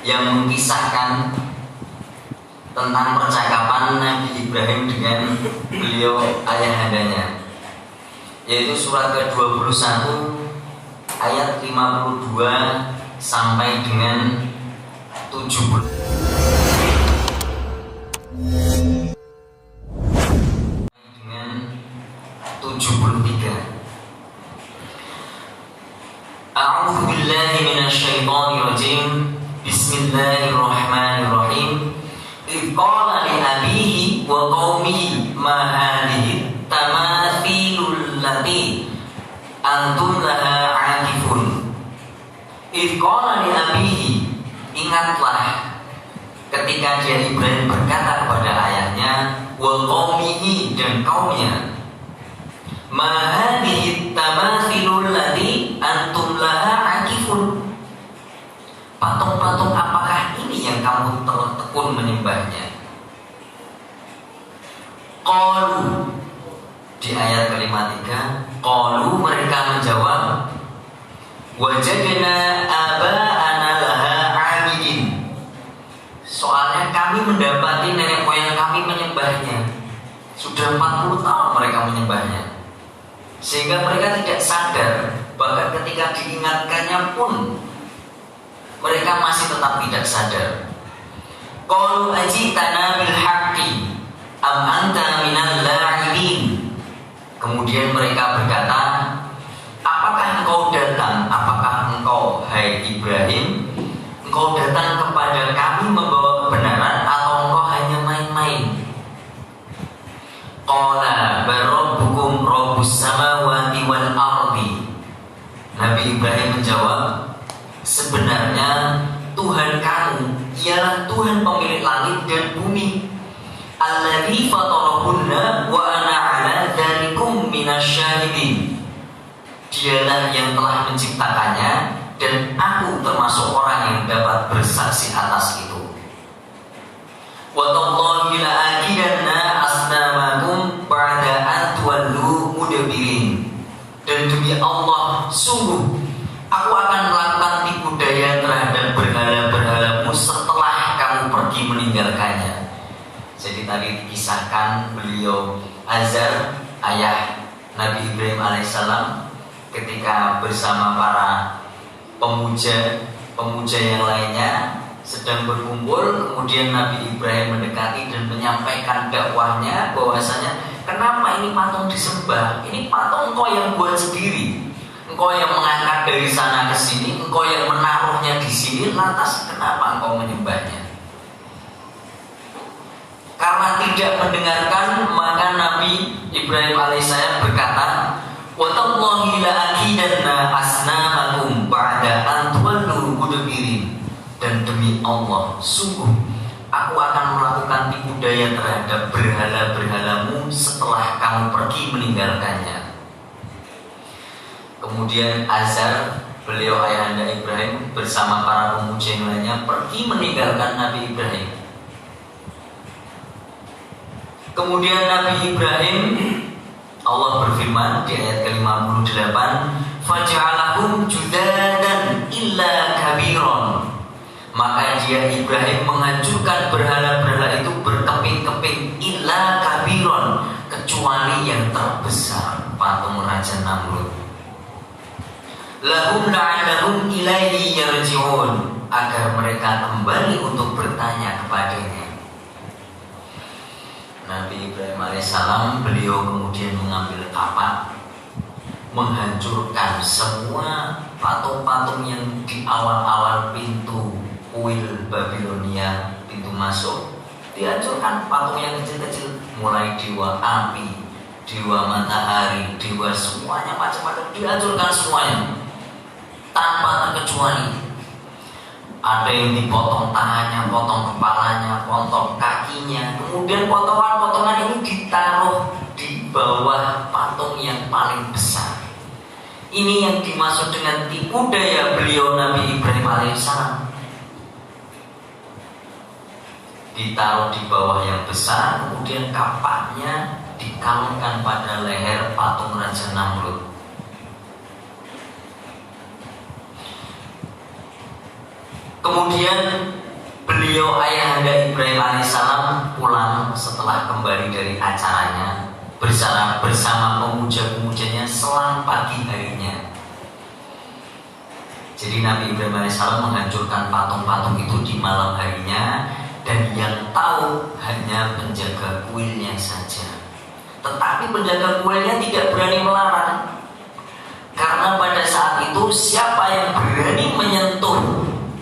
yang mengisahkan tentang percakapan Nabi Ibrahim dengan beliau ayahandanya, yaitu surat ke-21 ayat 52 sampai dengan 70. Dengan 73. A'udzu billahi minasyaitonir rajim. Bismillahirrahmanirrahim. Idh qala li abihi wa qaumihi ma hadhihi tamathilul lati antum laha 'akifun. Idh qala li abihi, ingatlah ketika dia Ibrahim berkata kepada ayahnya, wa qaumihi, dan kaumnya, ma hadhihi tamathilul lati antum laha 'akifun. Patung-patung apakah ini yang kamu tekun menyembahnya? Qalu, di ayat ke-53, qalu, mereka menjawab, wajadna aba'ana laha 'abidin. Soalnya kami mendapati nenek moyang kami menyembahnya. Sudah 40 tahun mereka menyembahnya, sehingga mereka tidak sadar. Bahkan ketika diingatkannya pun mereka masih tetap tidak sadar. Qalu ajitana bil haqqi am anta minal la'ibin. Kemudian mereka berkata, apakah engkau datang, apakah engkau, hai Ibrahim, engkau datang kepada kami membawa kebenaran, atau engkau hanya main-main? Qala bal rabbukum rabbus samawati wal ardi. Nabi Ibrahim menjawab, sebenarnya Tuhan kamu ialah Tuhan pemilik langit dan bumi. Alladzi fatarahunna wa ana 'ala dzalikum minasyahidin. Dialah yang telah menciptakannya dan aku termasuk orang yang dapat bersaksi atas itu. Wa tallahi la aqidanna asnamakum ba'da an tuwallu mudbirin. Dan demi Allah, sungguh aku akan melakukan tipu daya terhadap berhala-berhalamu setelah kamu pergi meninggalkannya. Jadi tadi dikisahkan beliau Azar, ayah Nabi Ibrahim alaihissalam, ketika bersama para pemuja yang lainnya sedang berkumpul. Kemudian Nabi Ibrahim mendekati dan menyampaikan dakwahnya bahwasanya, kenapa ini patung disembah? Ini patung engkau yang buat sendiri, engkau yang mengangkat dari sana ke sini, engkau yang menaruhnya di sini, lantas kenapa engkau menyembahnya? Karena tidak mendengarkan, maka Nabi Ibrahim alaihissalam berkata, wa tallahi la aqidanna asnamakum ba'da an tuwallu mudbirin. Dan demi Allah, sungguh aku akan melakukan tipu daya terhadap berhala-berhalamu setelah kamu pergi meninggalkannya. Kemudian Azar, beliau ayahanda Ibrahim, bersama para pemuja yang lainnya pergi meninggalkan Nabi Ibrahim. Kemudian Nabi Ibrahim, Allah berfirman di ayat ke-58, faja'alahum judadan illa kabiron. Maka dia Ibrahim menghancurkan berhala-berhala itu berkeping-keping, illa kabiron, kecuali yang terbesar, patung Raja Namrud. Lahum la'allahum ilaihi yarji'un, agar mereka kembali untuk bertanya kepadanya. Nabi Ibrahim alaihissalam, beliau kemudian mengambil kapak, menghancurkan semua patung-patung yang di awal-awal pintu kuil Babilonia, pintu masuk, dihancurkan. Patung yang kecil-kecil, mulai dewa api, dewa matahari, dewa semuanya, macam-macam, dihancurkan semuanya tanpa terkecuali. Ada yang dipotong tangannya, potong kepalanya, potong kakinya. Kemudian potongan-potongan ini ditaruh di bawah patung yang paling besar. Ini yang dimaksud dengan tipu daya beliau Nabi Ibrahim alaihissalam. Ditaruh di bawah yang besar, kemudian kapaknya dikalungkan pada leher patung Raja Namrud. Kemudian beliau ayahanda Ibrahim alaihissalam pulang setelah kembali dari acaranya bersama pemuja-pemujanya selang pagi harinya. Jadi Nabi Ibrahim alaihissalam menghancurkan patung-patung itu di malam harinya, dan yang tahu hanya penjaga kuilnya saja. Tetapi penjaga kuilnya tidak berani melarang, karena pada saat itu siapa yang berani menyentuh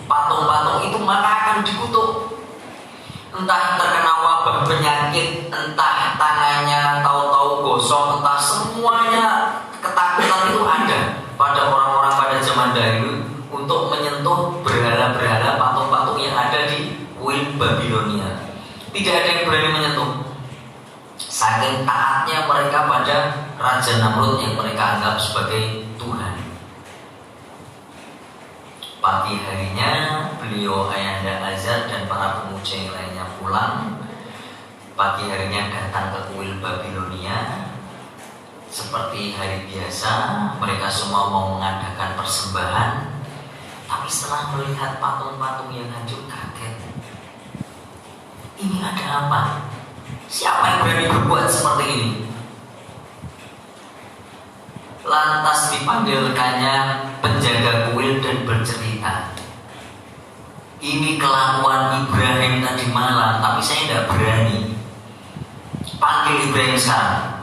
patung-patung itu maka akan dikutuk. Entah terkena wabah penyakit, entah tangannya tahu-tahu gosong, entah semuanya ketakutan itu ada pada orang-orang pada zaman dahulu untuk menyentuh berhala-berhala patung-patung yang ada di kuil Babilonia. Tidak ada yang berani menyentuh, saking taatnya mereka pada Raja Namrud yang mereka anggap sebagai Tuhan. Pagi harinya beliau ayahanda Azar dan para pemuja yang lainnya pulang. Pagi harinya datang ke kuil Babilonia. Seperti hari biasa, mereka semua mau mengadakan persembahan. Tapi setelah melihat patung-patung yang hancur, kaget. Ini ada apa? Siapa yang berani berbuat seperti ini? Lantas dipanggilkannya penjaga kuil dan bercerita, ini kelakuan Ibrahim tadi malam, tapi saya tidak berani. Panggil Ibrahim sekarang.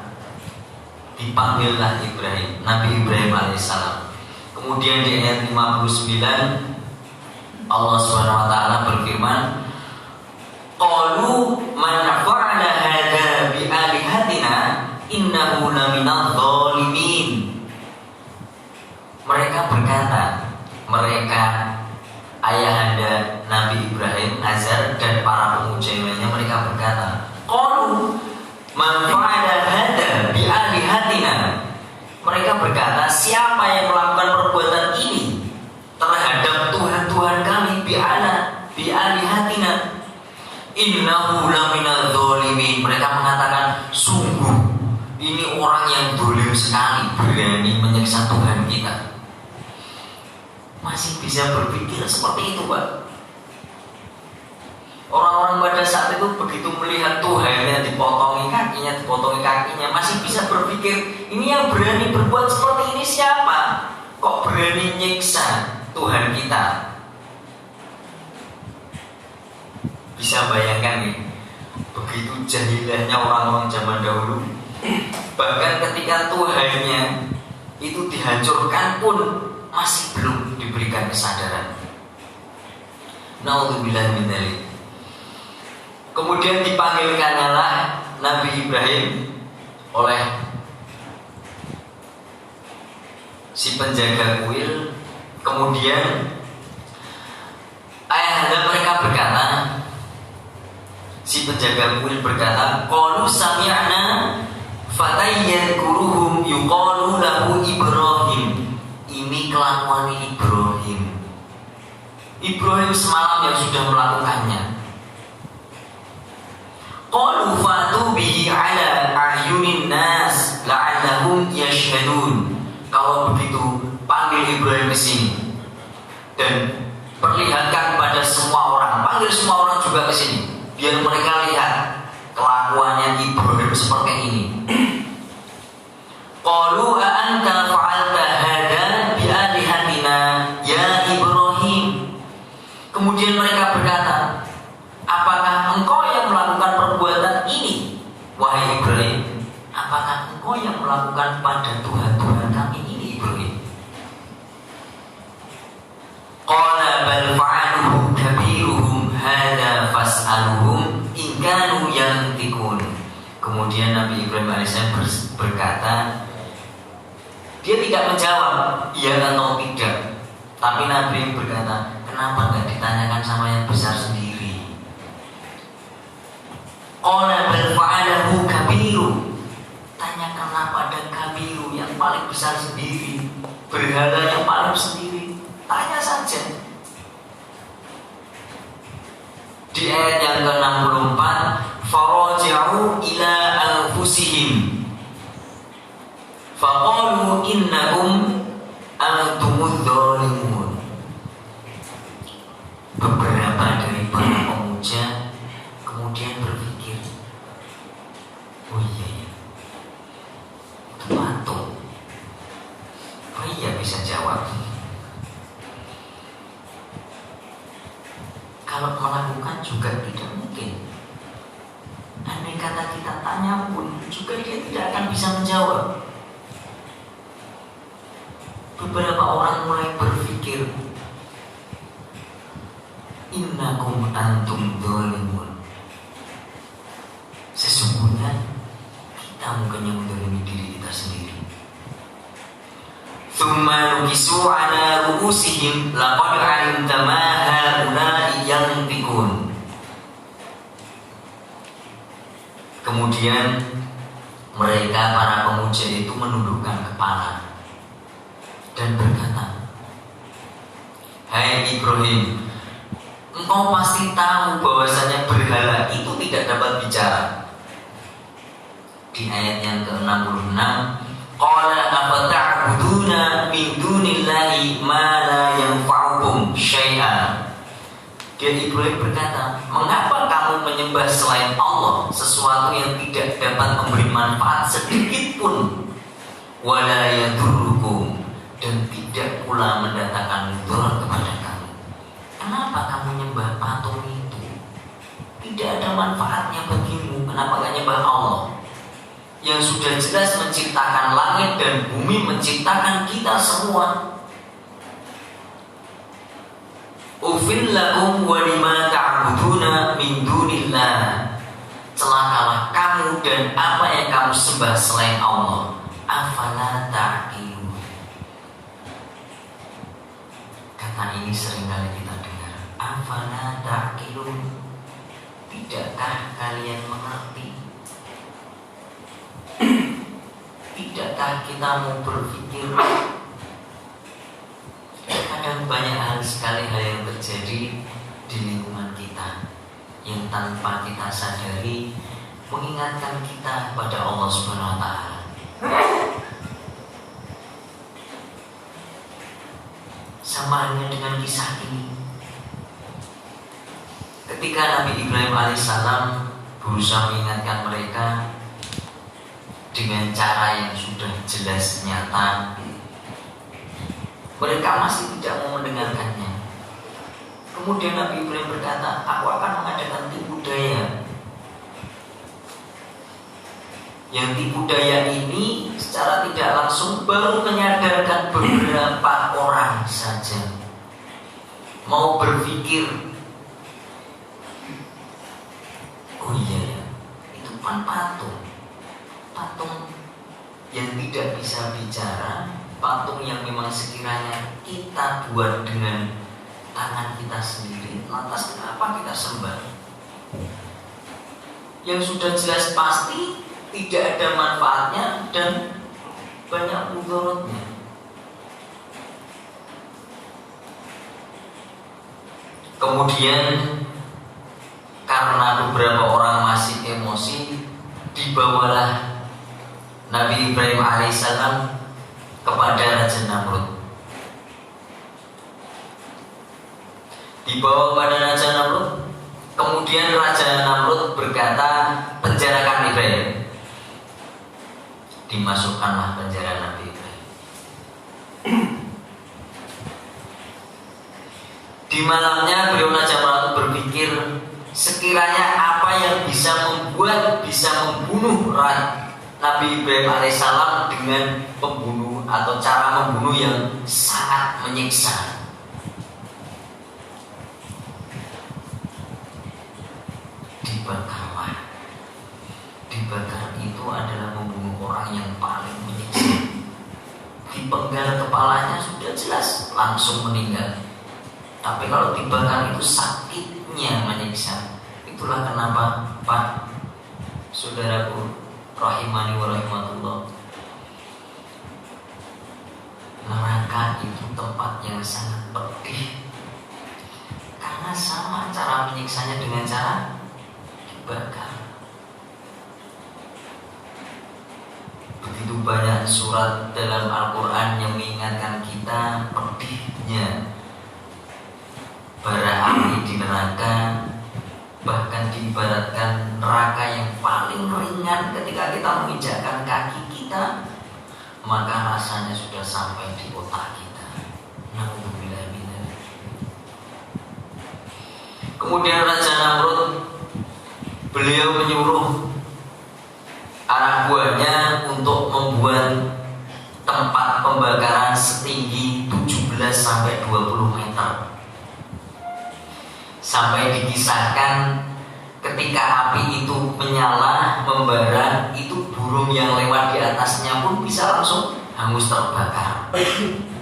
Dipanggillah Ibrahim, Nabi Ibrahim alaihissalam. Kemudian di ayat 59 Allah Subhanahu wa taala berfirman, qalu man fa'ala hadza bi alihatina innahu laminadh dhalimin. Mereka berkata, mereka ayahanda Nabi Ibrahim, Azar dan para pemuja lainnya, mereka berkata, qalu man fa'ala hadza bi alihatina. Mereka berkata, siapa yang melakukan perbuatan ini terhadap Tuhan-Tuhan kami, bi alihatina innahu laminadh dhalimin. Mereka mengatakan, sungguh ini orang yang dolim sekali, berani menyiksa Tuhan kita. Masih bisa berpikir seperti itu, Pak. Orang-orang pada saat itu begitu melihat Tuhannya dipotongi kakinya, masih bisa berpikir, ini yang berani berbuat seperti ini siapa? Kok berani nyiksa Tuhan kita? Bisa bayangkan nih, begitu jahilahnya orang-orang zaman dahulu. Bahkan ketika Tuhannya itu dihancurkan pun masih belum diberikan kesadaran. Naudzubillah min dzalik. Kemudian dipanggilkannya Nabi Ibrahim oleh si penjaga kuil. Kemudian ayahanda mereka berkata, si penjaga kuil berkata, qalu sami'na fatayyan guruhum yuqalu lahu Ibrahim. Ini kelakuan Ibrahim. Ibrahim semalam yang sudah melakukannya. Qalu fatu bihi ala a'yunin nas la'allahum yashhadun. Kalau begitu, panggil Ibrahim ke sini dan perlihatkan pada semua orang. Panggil semua orang juga ke sini, biar mereka lihat kelakuannya Ibrahim seperti ini. Qalu a anta fa'alta hadza bi alihatina ya Ibrahim. Kemudian mereka berkata, apakah engkau yang melakukan perbuatan ini, wahai Ibrahim? Apakah engkau yang melakukan pada Tuhan-Tuhan kami ini, Ibrahim? Qala bal fa'aluhu kabiruhum hadza fas'aluhum in kanu yantiqun. Kemudian Nabi Ibrahim alaihissalam berkata, dia tidak menjawab iya atau tidak, tapi Nabi Ibrahim berkata, kenapa nggak ditanyakan sama yang besar sendiri? Qala bal fa'alahu kabiru. Tanyakanlah pada kabiru yang paling besar sendiri, berhala yang paling sendiri. Tanya saja. Di ayat yang ke-64, faraji'u ila anfusihim faqalu innakum antumudz dzalimun. Kalau melakukan juga tidak mungkin. Andai kata kita tanya pun juga dia tidak akan bisa menjawab. Beberapa orang mulai berpikir, innakum antum dzalimun. Sesungguhnya kita mungkin yang mendolimi diri kita sendiri. Tsumma nukisu ala ru'usihim laqad 'alimta ma haula'i yantiqun. Kemudian mereka para pemuja itu menundukkan kepala dan berkata, hai Ibrahim, engkau pasti tahu bahwasanya berhala itu tidak dapat bicara. Di ayat yang ke-66, qala afata'buduna min dunillahi ma la yanfa'ukum syai'an. Dia Ibrahim berkata, mengapa kamu menyembah selain Allah sesuatu yang tidak dapat memberi manfaat sedikit pun, wala yadurrukum, dan tidak pula mendatangkan mudarat kepada kamu. Kenapa kamu nyembah patung itu? Tidak ada manfaatnya bagimu. Kenapa gak nyembah Allah yang sudah jelas menciptakan langit dan bumi, menciptakan kita semua? Ufil lakum wa lima ta'buduna min dunillah. Celakalah kamu dan apa yang kamu sembah selain Allah. Afala ta'qilun. Kata ini seringkali kita dengar. Afala ta'qilun. Tidakkah kalian mengerti? Tidakkah kita mau berpikir? Kadang banyak hal sekali hal yang terjadi di lingkungan kita yang tanpa kita sadari mengingatkan kita kepada Allah Subhanahu wa taala. Sama halnya dengan kisah ini. Ketika Nabi Ibrahim alaihissalam berusaha mengingatkan mereka dengan cara yang sudah jelas nyata, mereka masih tidak mau mendengarkannya. Kemudian Nabi Ibrahim berkata, aku akan mengadakan tipu daya. Yang tipu daya ini secara tidak langsung baru menyadarkan beberapa orang saja. Mau berpikir, oh iya ya, itu kan patung. Patung yang tidak bisa bicara, patung yang memang sekiranya kita buat dengan tangan kita sendiri, lantas kenapa kita sembah? Yang sudah jelas pasti tidak ada manfaatnya dan banyak mudaratnya. Kemudian karena beberapa orang masih emosi, dibawalah Nabi Ibrahim alaihissalam kepada Raja Namrud. Dibawa kepada Raja Namrud. Kemudian Raja Namrud berkata, penjarakan Ibrahim. Dimasukkanlah penjara Nabi Ibrahim. Di malamnya beliau Raja Namrud berpikir, sekiranya apa yang bisa membunuh Nabi Ibrahim alaihissalam dengan pembunuh atau cara membunuh yang sangat menyiksa. Dibakarlah. Dibakar itu adalah membunuh orang yang paling menyiksa. Dipenggal kepalanya sudah jelas langsung meninggal. Tapi kalau dibakar itu sakitnya menyiksa. Itulah kenapa Pak saudaraku rahimani wa rahimatullah, neraka itu tempat yang sangat pedih karena sama cara menyiksanya dengan cara dibakar. Begitu banyak surat dalam Al-Quran yang mengingatkan kita pedihnya bara api di neraka. Bahkan diibaratkan neraka yang paling ringan ketika kita menginjakkan kaki kita, maka rasanya sudah sampai di otak kita. Naudzubillah min dzalik. Kemudian Raja Namrud, beliau menyuruh anak buahnya untuk membuat tempat pembakaran setinggi 17-20 meter. Sampai dikisahkan ketika api itu menyala, membara, itu burung yang lewat di atasnya pun bisa langsung hangus terbakar.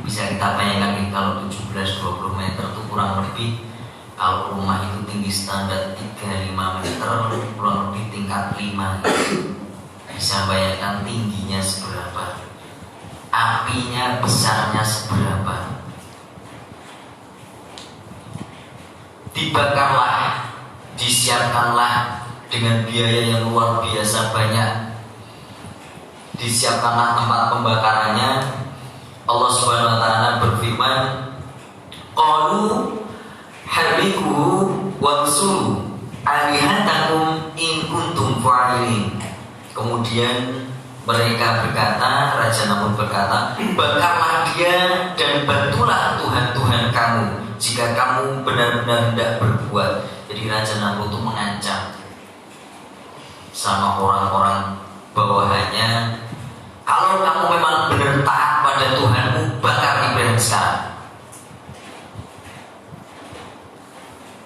Bisa kita bayangkan nih, kalau 17-20 meter itu kurang lebih, kalau rumah itu tinggi standar 35 meter, kurang lebih tingkat 5. Bisa bayangkan tingginya seberapa, apinya besarnya seberapa. Dibakarlah, disiapkanlah dengan biaya yang luar biasa banyak. Disiapkanlah tempat pembakarannya. Allah Subhanahu wa taala berfirman, qalu harriqu wansuru alihatakum in kuntum fa'ilin. Kemudian mereka berkata, Raja Namrud berkata, bakarlah dia dan bantulah Tuhan-Tuhan kamu jika kamu benar-benar tidak berbuat. Jadi Raja Namrud itu mengancam sama orang-orang bawahannya, kalau kamu memang benar taat pada Tuhanmu, bakar Ibrahim sekarang.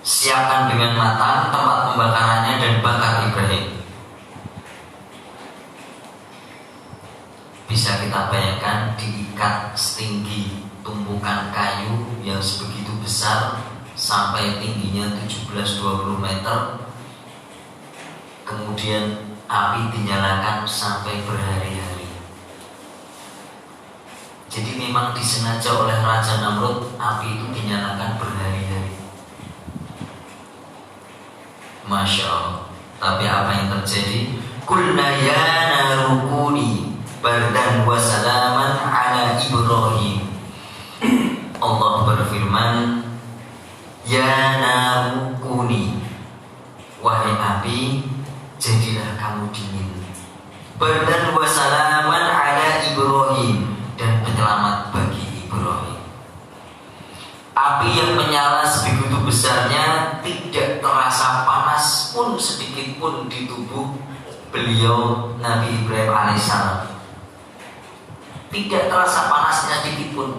Siapkan dengan matang tempat pembakarannya dan bakar Ibrahim. Bisa kita bayangkan, diikat setinggi tumpukan kayu yang sebegitu besar sampai tingginya 17-20 meter. Kemudian api dinyalakan sampai berhari-hari. Jadi memang disengaja oleh Raja Namrud, api itu dinyalakan berhari-hari. Masya Allah. Tapi apa yang terjadi? Qulna ya narukuni bardan wa salaman ala Ibrahim. Allah berfirman, ya narukuni, wahai api, jadilah kamu dingin. Bardan wa salaman ala Ibrahim, dan penyelamat bagi Ibrahim. Api yang menyala sebegitu besarnya tidak terasa panas pun sedikit pun di tubuh beliau Nabi Ibrahim alaihissalam. Tidak terasa panasnya sedikit pun,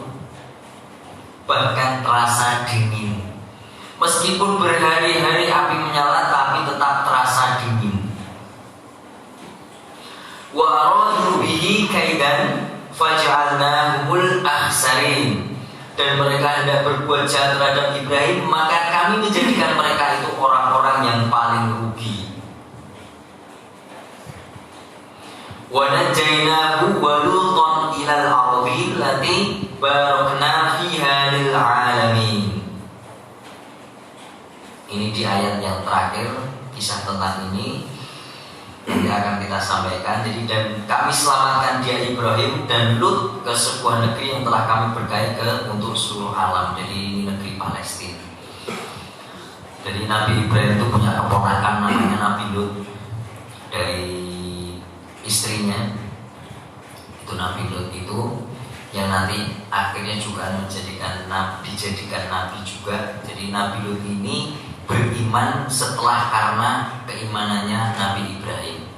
bahkan terasa dingin. Meskipun berhari-hari api menyala, tapi tetap terasa dingin. Wa aradu bihi kaidan faj'alnahumul akhsarin. Dan mereka hendak berbuat jahat terhadap Ibrahim, maka kami menjadikan mereka itu orang-orang yang paling rugi. Wa najainahu wa lutan ilal ardi allati barakna fiha lil alamin. Ini di ayat yang terakhir, kisah tentang ini yang akan kita sampaikan. Jadi, dan kami selamatkan dia Ibrahim dan Lut ke sebuah negeri yang telah kami berkahi ke untuk seluruh alam. Jadi ini negeri Palestina. Jadi Nabi Ibrahim itu punya keponakan namanya Nabi Lut, dari istrinya itu Nabi Lut itu, yang nanti akhirnya juga dijadikan nabi juga. Jadi Nabi Lut ini beriman setelah karena keimanannya Nabi Ibrahim.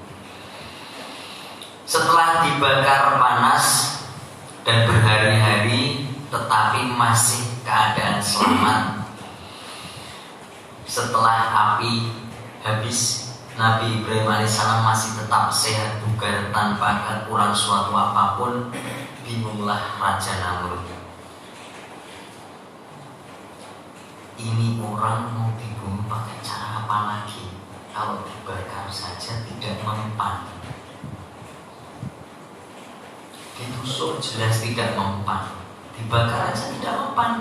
Setelah dibakar panas dan berhari-hari, tetapi masih keadaan selamat. Setelah api habis, Nabi Ibrahim alaihissalam masih tetap sehat bugar tanpa kurang suatu apapun. Bingunglah Raja Namrud. Ini orang mau dibunuh pakai cara apa lagi? Kalau dibakar saja tidak mempan, ditusuk jelas tidak mempan, dibakar aja tidak mempan.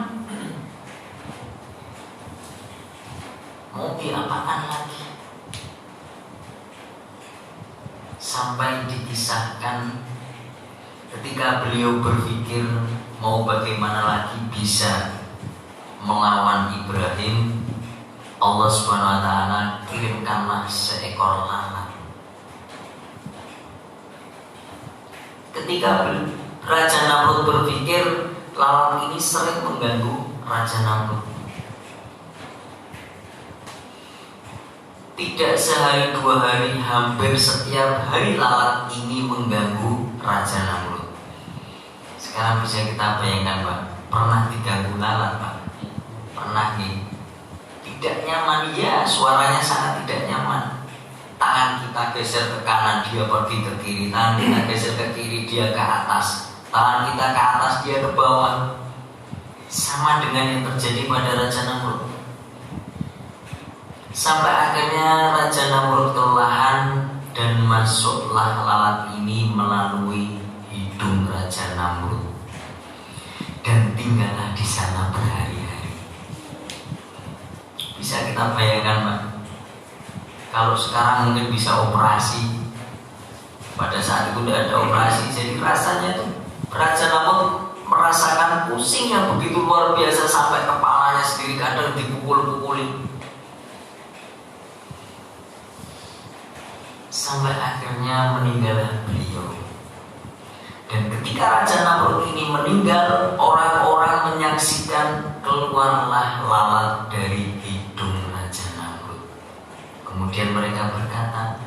Mau diapakan lagi? Sampai dikisahkan ketika beliau berpikir mau bagaimana lagi bisa melawan Ibrahim, Allah Subhanahu wa taala kirimkanlah seekor lalat. Ketika Raja Namrud berpikir, lalat ini sering mengganggu Raja Namrud. Tidak sehari dua hari, hampir setiap hari lalat ini mengganggu Raja Namrud. Sekarang bisa kita bayangkan, Pak, pernah diganggu lalat, Pak? Pernah nih. Tidak nyaman, ya, suaranya sangat tidak nyaman. Tangan kita geser ke kanan, dia pergi ke kiri. Tangan kita geser ke kiri, dia ke atas. Tangan kita ke atas, dia ke bawah. Sama dengan yang terjadi pada Raja Namrud. Sampai akhirnya Raja Namrud kelelahan dan masuklah lalat ini melalui hidung Raja Namrud dan tinggallah di sana berhari-hari. Bisa kita bayangkan, Pak, kalau sekarang mungkin bisa operasi, pada saat itu tidak ada operasi, jadi rasanya tuh Raja Namrud merasakan pusing yang begitu luar biasa sampai kepalanya sendiri kadang dipukul-pukulin. Sampai akhirnya meninggallah beliau. Dan ketika Raja Namrud ini meninggal, orang-orang menyaksikan keluarlah lalat dari hidung Raja Namrud. Kemudian mereka berkata,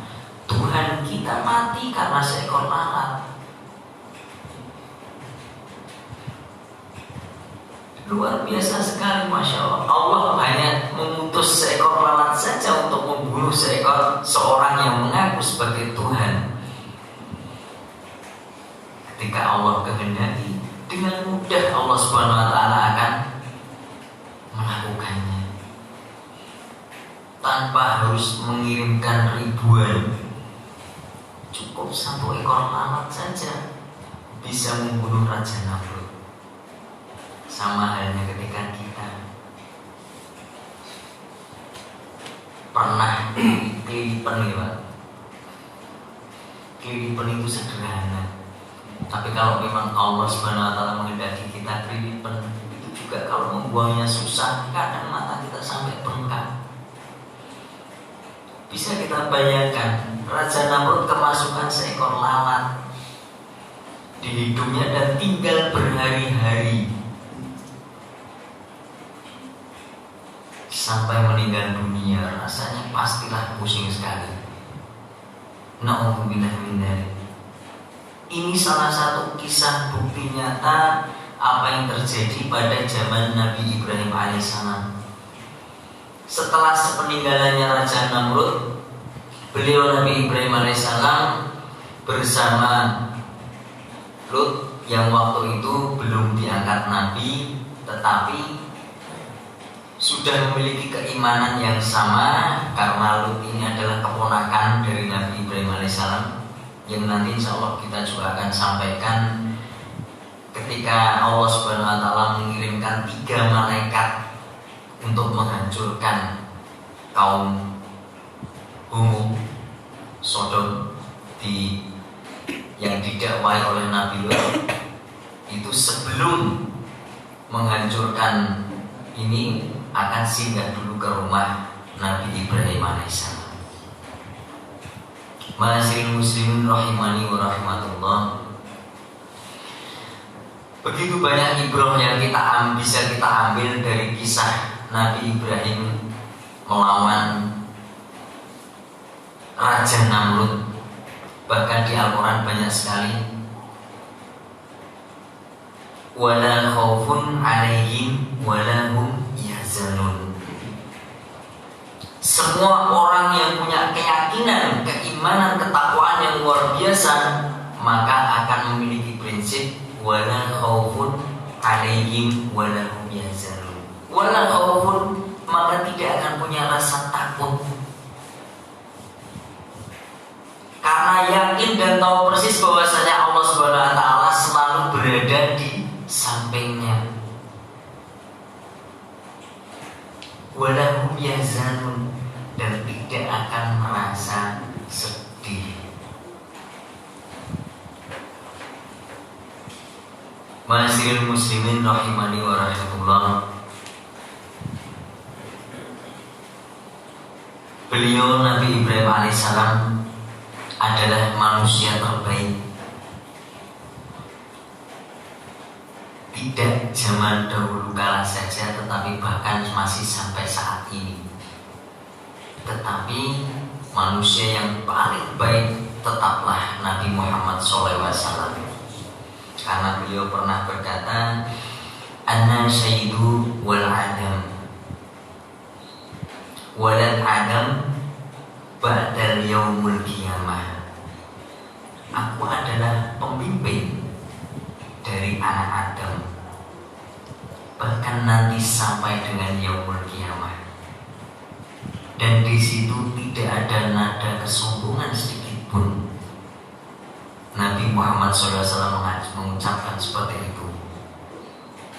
Tuhan kita mati karena seekor lalat. Luar biasa sekali, Masya Allah. Allah hanya mengutus seekor lalat saja untuk membunuh seorang yang mengaku sebagai Tuhan. Ketika Allah kehendaki, dengan mudah Allah Subhanahu wa Ta'ala akan melakukannya tanpa harus mengirimkan ribuan. Cukup satu ekor lalat saja bisa membunuh Raja Namrud. Sama halnya ketika kita pernah kelilipan, ya Pak. Kelilipan itu sederhana, tapi kalau memang Allah Subhanahu wa Ta'ala menghendaki kita kelilipan, itu juga kalau membuangnya susah, kadang mata kita sampai bengkak. Bisa kita bayangkan, Raja Namrud kemasukan seekor lalat di hidungnya dan tinggal berhari-hari sampai meninggal dunia. Rasanya pastilah pusing sekali. Na'udzubillah min dzalik. Ini salah satu kisah bukti nyata apa yang terjadi pada zaman Nabi Ibrahim alaihissalam. Setelah sepeninggalannya Raja Namrud, beliau Nabi Ibrahim alaihissalam bersama Lut yang waktu itu belum diangkat Nabi, tetapi sudah memiliki keimanan yang sama, karena Lut ini adalah keponakan dari Nabi Ibrahim alaihissalam, yang nanti insya Allah kita juga akan sampaikan ketika Allah Subhanahu wa Ta'ala mengirimkan 3 malaikat untuk menghancurkan kaum Sodom yang didakwai oleh Nabi Lut. Itu sebelum menghancurkan ini akan singgah dulu ke rumah Nabi Ibrahim alaihissalam. Ma'asyiral muslimin rahimani wa rahmatullah. Begitu banyak ibrah yang bisa kita ambil dari kisah Nabi Ibrahim melawan Raja Namrud. Bahkan di Al-Quran banyak sekali. Wala khaufun alaihim wala hum yahzanun. Semua orang yang punya keyakinan, keimanan, ketakwaan yang luar biasa, maka akan memiliki prinsip wala khaufun alaihim wala hum yahzanun. Wala khaufun, maka tidak akan punya rasa takut, karena yakin dan tahu persis bahwasanya Allah Subhanahu wa Ta'ala selalu berada di sampingnya. Walahum yahzanun, dan tidak akan merasa sedih. Ma'asyiral muslimin rahimani wa rahmatullah. Beliau Nabi Ibrahim alaihissalam adalah manusia terbaik. Tidak zaman dahulu kala saja, tetapi bahkan masih sampai saat ini. tetapi manusia yang paling baik tetaplah Nabi Muhammad SAW. Karena beliau pernah berkata, "Ana sayyidu wal adam, walal adam ba'dal yaumul qiyamah." Aku adalah pemimpin dari anak Adam, bahkan nanti sampai dengan yaumul qiyamah. Dan di situ tidak ada nada kesombongan sedikit pun. Nabi Muhammad SAW mengucapkan seperti itu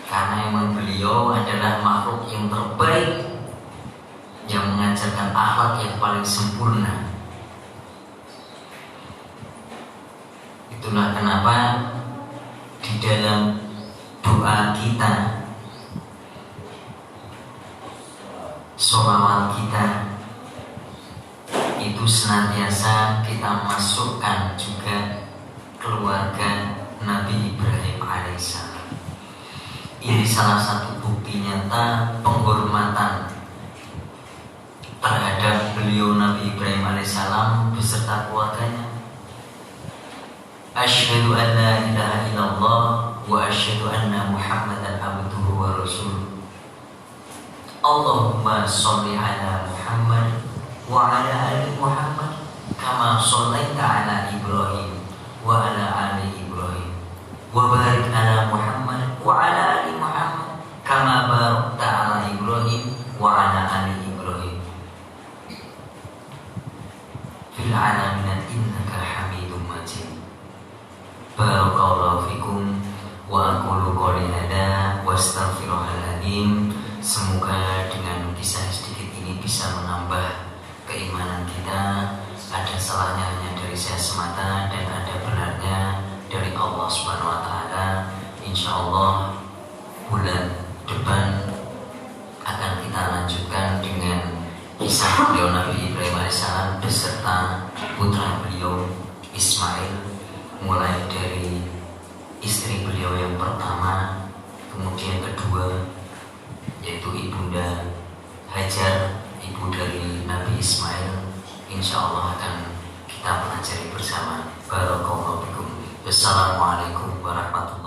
karena memang beliau adalah makhluk yang terbaik, yang mengajarkan akhlak yang paling sempurna. Itulah kenapa di dalam doa kita, sholawat kita, itu senantiasa kita masukkan juga keluarga Nabi Ibrahim alaihissalam. Ini salah satu bukti nyata penghormatan terhadap beliau Nabi Ibrahim alaihissalam beserta keluarganya. Asyhadu an la ilaha illallah wa asyhadu anna Muhammadan abduhu wa rasuluh. Allahumma sholli ala Muhammad wa ala ali Muhammad kama shallaita ala Ibrahim wa ala ali Ibrahim wa barik ala Muhammad wa ala ali Muhammad kama barakta ala Ibrahim wa ala ali Ibrahim fil alamin innaka Hamidum Majid. Barakallahu fikum wa aqulu qouli hadza wa astaghfirullahaladzim. Semoga dengan kisah sedikit ini bisa menambah keimanan kita. Ada salahnya hanya dari saya semata dan ada benarnya dari Allah Subhanahu wa taala. Insyaallah bulan depan akan kita lanjutkan dengan kisah beliau Nabi Ibrahim alaihissalam beserta putra beliau Ismail, mulai dari istri beliau yang pertama, kemudian kedua yaitu ibunda Hajar, ibu dari Nabi Ismail. Insya Allah akan kita pelajari bersama. Barakallahu fikum. Wassalamualaikum warahmatullahi wabarakatuh.